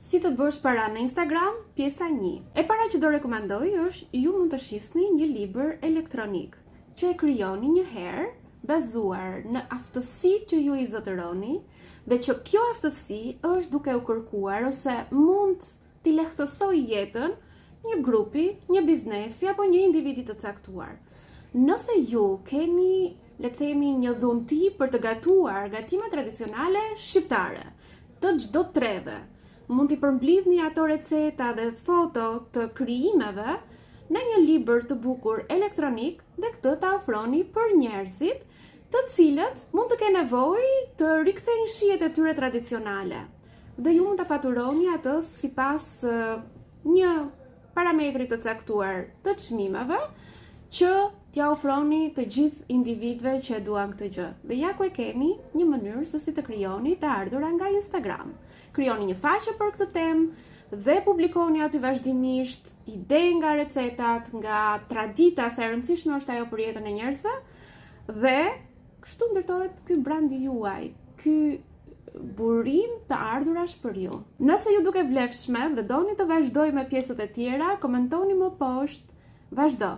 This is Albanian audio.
Si të bësh para në Instagram, pjesa 1. E para që do rekomandoj është ju mund të shisni një libër elektronik që e krijoni një herë, bazuar në aftësitë që ju i zotëroni, dhe që kjo aftësi është duke u kërkuar ose mund t'i lehtësoj jetën një grupi, një biznesi apo një individi të caktuar. Nëse ju keni, le të themi, një dhunti për të gatuar gatime tradicionale shqiptare, të çdo treve, mund t'i përmblidhni ato receta dhe foto të krijimeve në një libër të bukur elektronik dhe këtë ta ofroni për njerëzit të cilët mund të kenë nevojë të rikthejnë shijet e tyre tradicionale. Dhe ju mund ta faturoni atë sipas një parametri të caktuar të çmimeve që t'ja ofroni të gjithë individëve që e duan këtë gjë. Dhe ja ku e keni një mënyrë se si të krijoni të ardhura nga Instagram. Krijoni një faqe për këtë temë dhe publikoni aty vazhdimisht ide nga recetat, nga tradita, se e rëndësishme është ajo për jetën e njerëzve, dhe kështu ndërtohet ky brandi juaj, ky burim të ardhurash për ju. Nëse ju duke vlefshme dhe doni të vazhdoj me pjesët e tjera, komentoni më poshtë. Vazhdo!